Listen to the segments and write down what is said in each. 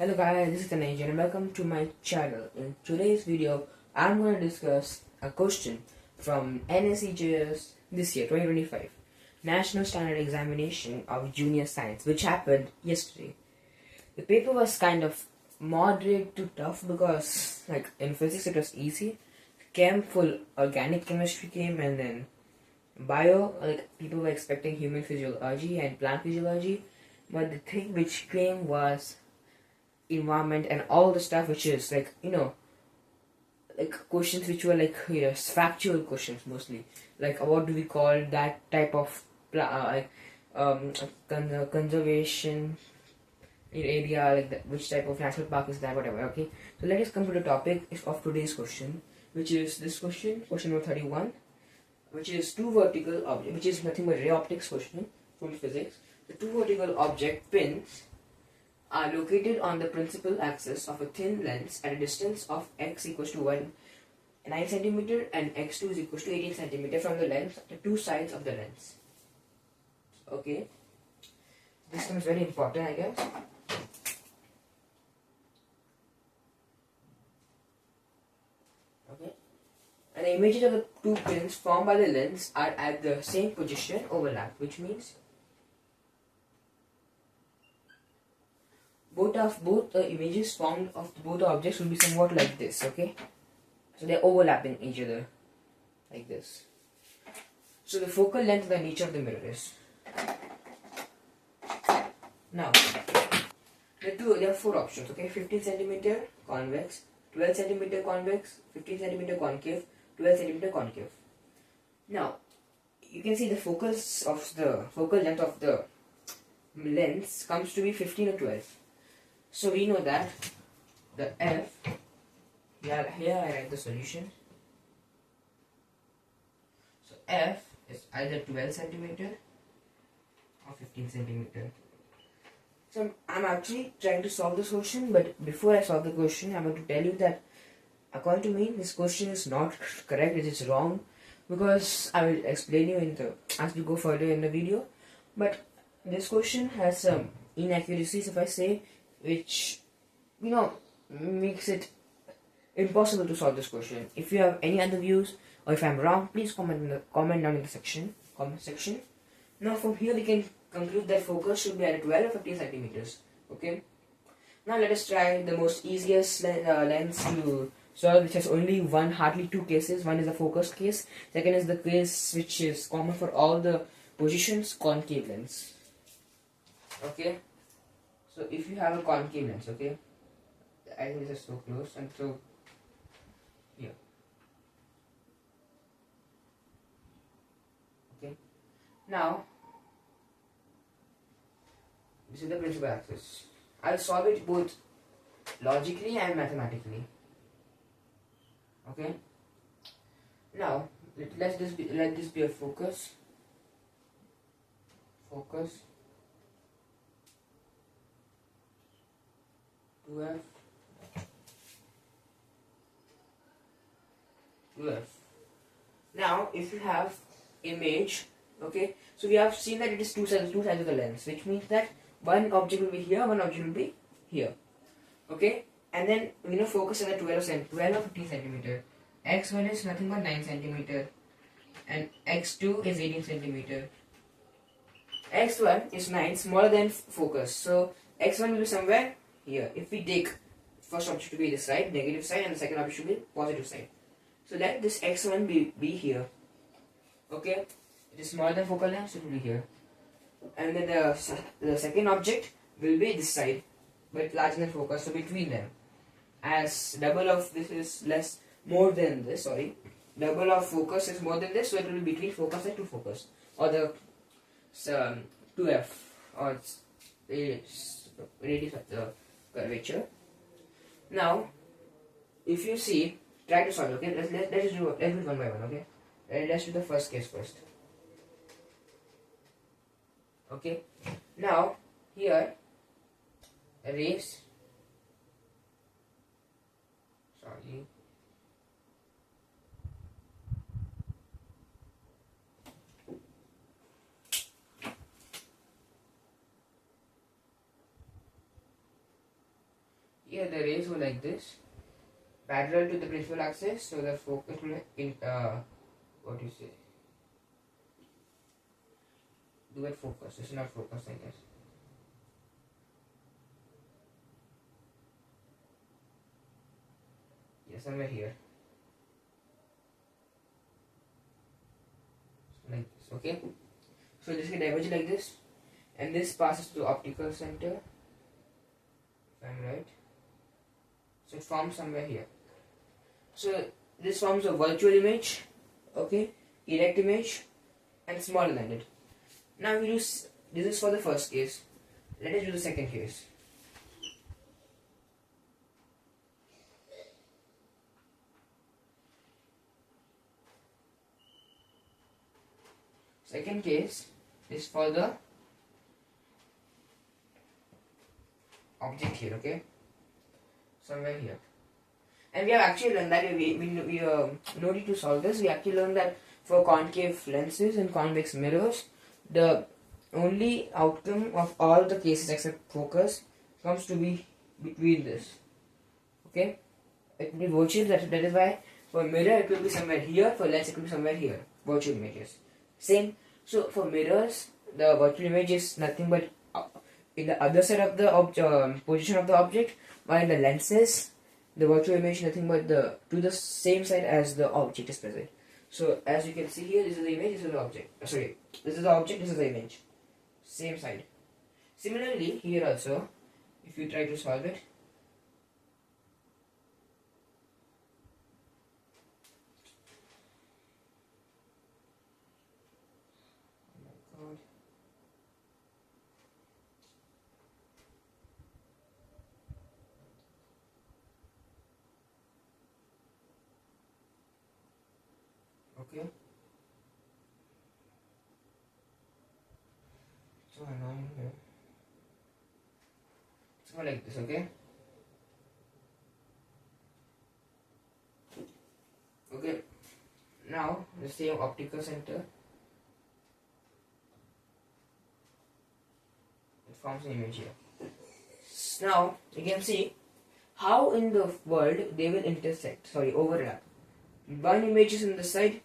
Hello guys, this is NSEJS and welcome to my channel. In today's video, I'm going to discuss a question from NSEJS this year, 2025, National Standard Examination of Junior Science, which happened yesterday. The paper was kind of moderate to tough because, like, in physics it was easy. Chem, full organic chemistry came, and then bio, like, people were expecting human physiology and plant physiology, but the thing which came was environment and all the stuff which is like questions which were like factual questions mostly, like what do we call that type of conservation area, like that, which type of national park is that, whatever. Okay, so let us come to the topic of today's question, which is this question number 31, which is two vertical object, which is nothing but ray optics question from physics. The two vertical object pins are located on the principal axis of a thin lens at a distance of x equals to 9 centimeter and x2 is equals to 18 centimeter from the lens, the two sides of the lens. Okay, this one is very important, I guess. Okay, and the images of the two pins formed by the lens are at the same position overlap, which means both the images formed of both the objects will be somewhat like this. Okay, so they're overlapping each other like this. So the focal length and the nature of the mirror is, now there are four options. Okay, 15 centimeter convex, 12 centimeter convex, 15 centimeter concave, 12 centimeter concave. Now you can see the focal length of the lens comes to be 15 or 12. So we know that the F, here I write the solution. So F is either 12 centimeter or 15 centimeter. So I'm actually trying to solve this question, but before I solve the question, I'm going to tell you that according to me, this question is not correct, it is wrong, because I will explain you as we go further in the video. But this question has some inaccuracies, if I say, which makes it impossible to solve this question. If you have any other views or if I'm wrong, please comment down in the comment section. Now from here we can conclude that focus should be at 12 or 15 centimeters. Okay. Now let us try the most easiest lens to solve, which has only hardly two cases. One is the focus case. Second is the case which is common for all the positions, concave lens. Okay. So if you have a concave lens, okay, the angle is so close and so here. Okay. Now this is the principal axis. I'll solve it both logically and mathematically. Okay. Now let this be a focus. Focus. 12. Now if you have image, okay, so we have seen that it is two sides of the lens, which means that one object will be here, one object will be here. Okay, and then focus at the 12 or 15 centimeter. X1 is nothing but 9 centimeter and X2 is 18 centimeter. X1 is 9, smaller than focus, so X1 will be somewhere here. If we take first object to be this side, negative side, and the second object should be positive side. So let this x1 be here. Okay, it is smaller than focal length, so it will be here. And then the second object will be this side, but larger than focus, so between them. As double of this is more than this, double of focus is more than this, so it will be between focus and 2 focus, or the 2f, or radius of the curvature. Now if you see, try to solve it. Okay, let's do it one by one. Okay, let's do the first case first. Okay, now here rays, here the rays go like this, parallel to the principal axis, so the focus will what do you say? Duet focus. This is not focus, I guess. Yeah, somewhere here. Like this, okay? So this can diverge like this, and this passes to the optical center, if I'm right. So it forms somewhere here. So this forms a virtual image, okay, erect image, and smaller than it. Now we use this is for the first case. Let us do the second case. Second case is for the object here, okay, somewhere here. And we have actually learned that no need to solve this. We actually learned that for concave lenses and convex mirrors, the only outcome of all the cases except focus comes to be between this. Okay, it will be virtual. That is why for mirror it will be somewhere here. For lens it will be somewhere here. Virtual images. Same. So for mirrors, the virtual image is nothing but in the other side of the position of the object, while in the lenses, the virtual image is nothing but to the same side as the object is present. So as you can see here, this is the image, this is the object. Sorry, this is the object, this is the image. Same side. Similarly, here also, if you try to solve it, okay. So annoying here. It's more like this, okay? Okay. Now the same optical center. It forms an image here. Now you can see how in the world they will intersect. Sorry, overlap. One image is in the side,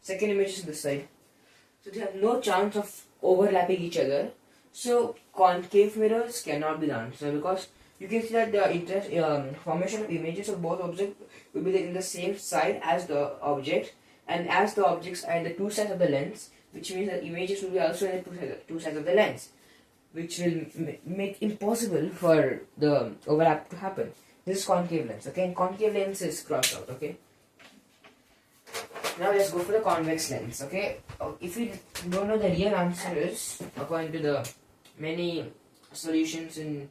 second image is in the side. So they have no chance of overlapping each other. So concave mirrors cannot be the answer, because you can see that the formation of images of both objects will be in the same side as the object, and as the objects are in the two sides of the lens, which means that images will be also in the two sides of the lens, which will make impossible for the overlap to happen. This is concave lens, okay? And concave lens is crossed out, okay? Now let's go for the convex lens, okay? If you don't know the real answer is, according to the many solutions in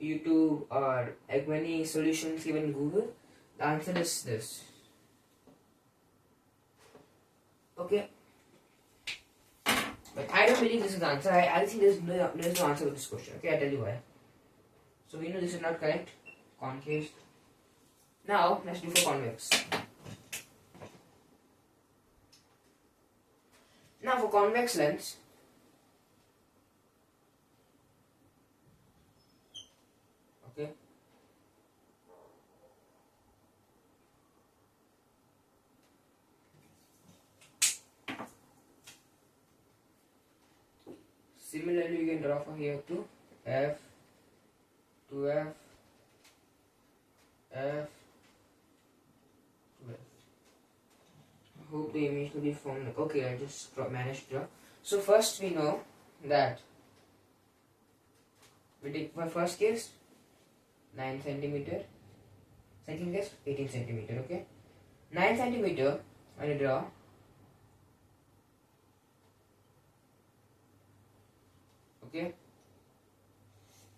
YouTube or many solutions given in Google, the answer is this. Okay? But I don't believe this is the answer. I think there's no answer to this question, okay? I'll tell you why. So we know this is not correct. Concave. Now let's do for convex. Now for convex lens, okay, similarly you can draw from here to F, to F, F, to F. Hope the image will be formed. Like, okay, I just managed to draw. So first we know that we take for first case 9 centimeter, second case 18 centimeter. Okay, 9 centimeter when you draw, okay,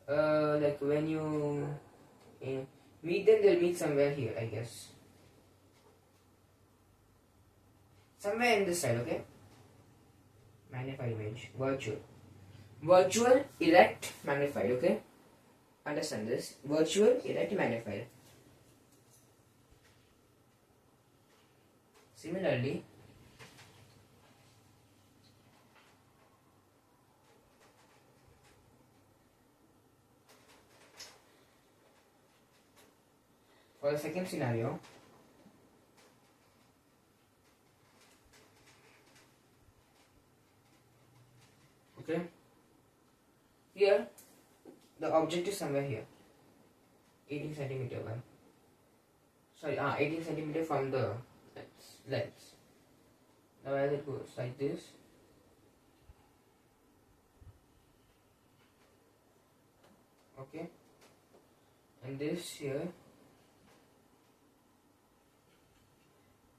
like when you meet them, they'll meet somewhere here, I guess. Somewhere in this side, okay? Magnified image, virtual. Virtual, erect, magnified, okay? Understand this. Virtual, erect, magnified. Similarly, for the second scenario, okay, here the object is somewhere here, 18 centimeter one. Sorry, 18 centimeter from the lens. Now as it goes like this, okay, and this here,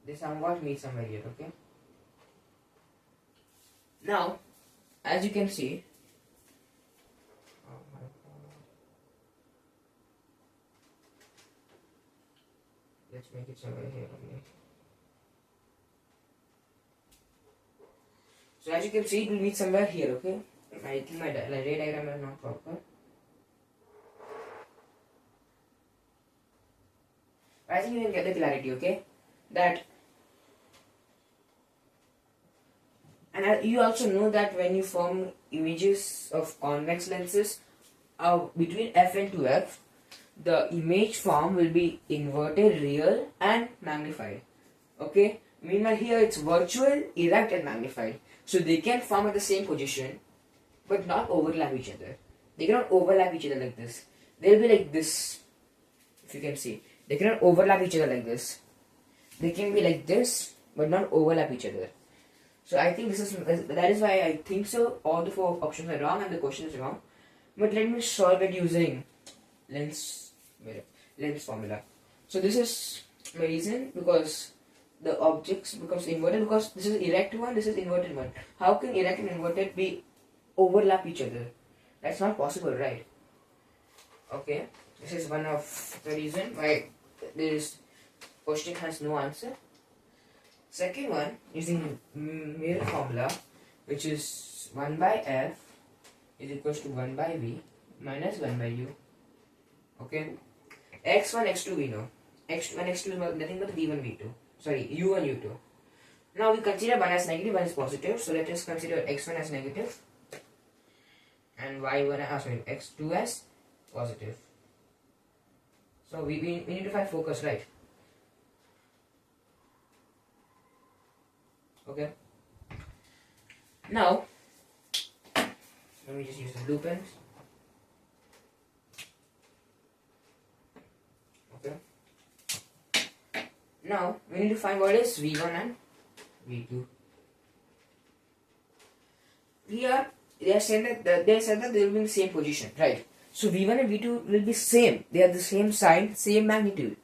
this somewhat meets somewhere here, okay. Now, as you can see, let's make it somewhere here only. So as you can see, it will meet somewhere here, okay. I think my ray diagram is not proper. I think you can get the clarity, okay. That, and you also know that when you form images of convex lenses between f and 2f, the image form will be inverted, real and magnified, okay. Meanwhile here it's virtual, erect and magnified. So they can form at the same position but not overlap each other. They cannot overlap each other like this. They'll be like this, if you can see. They cannot overlap each other like this. They can be like this but not overlap each other. So I think that is why I think so. All the 4 options are wrong and the question is wrong. But let me solve it using lens formula. So this is my reason, because the objects becomes inverted, because this is erect one, this is inverted one. How can erect and inverted be overlap each other? That's not possible, right? Okay, this is one of the reason why this question has no answer. Second one, using mirror formula, which is 1 by f is equals to 1 by v minus 1 by u. Okay, x1, x2 we know. x1, x2 is nothing but v1, v2. Sorry, u1, u2. Now we consider one as negative, one is positive. So let us consider x1 as negative and x2 as positive. So we need to find focus, right? Okay. Now let me just use the blue pens. Okay. Now we need to find what is v1 and v2. Here they said that they will be in the same position, right? So v1 and v2 will be same. They are the same sign, same magnitude.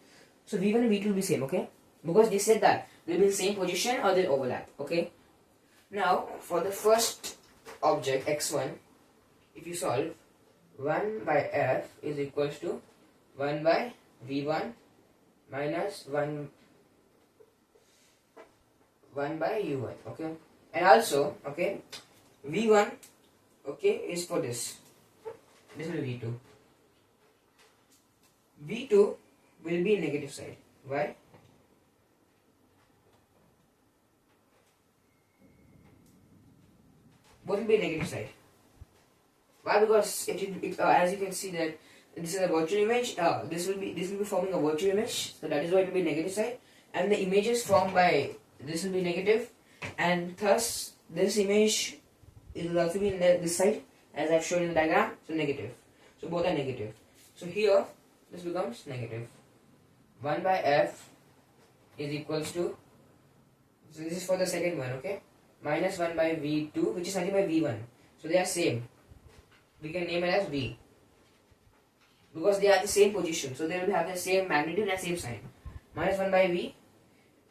So v1 and v2 will be same, okay? Because they said that they'll be in the same position or they'll overlap, okay? Now for the first object x1, if you solve, 1 by f is equals to 1 by v1 minus 1 by u1, okay. And also, okay, v1, okay, is for this will be v2. v2 will be negative side. Why? What will be negative side? Why? Because as you can see that this is a virtual image. This will be forming a virtual image. So that is why it will be negative side. And the images formed by this will be negative, and thus this image will also be in this side, as I've shown in the diagram. So negative. So both are negative. So here this becomes negative. 1 by f is equals to. So this is for the second one, okay. Minus 1 by v2, which is nothing by v1. So they are same. We can name it as v, because they are the same position. So they will have the same magnitude and same sign. Minus 1 by v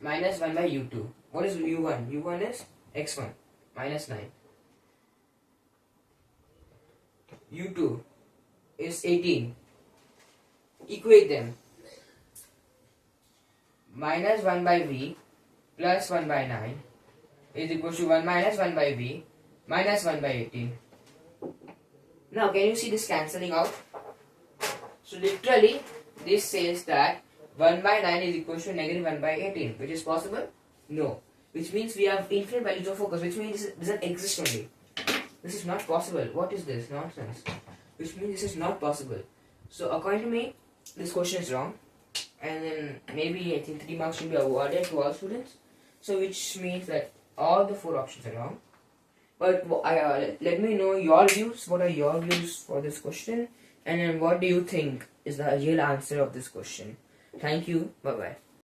minus 1 by u2. What is u1? u1 is x1 minus 9. u2 is 18. Equate them. Minus 1 by v plus 1 by 9 is equal to 1 minus 1 by v minus 1 by 18. Now can you see this cancelling out? So literally this says that 1 by 9 is equal to negative 1 by 18, which is possible? No. Which means we have infinite values of focus, which means this doesn't exist only. This is not possible. What is this nonsense? Which means this is not possible. So according to me, this question is wrong. and then maybe I think 3 marks should be awarded to all students. So which means that all the 4 options are wrong. But let me know your views. What are your views for this question? And then what do you think is the real answer of this question? Thank you. Bye bye.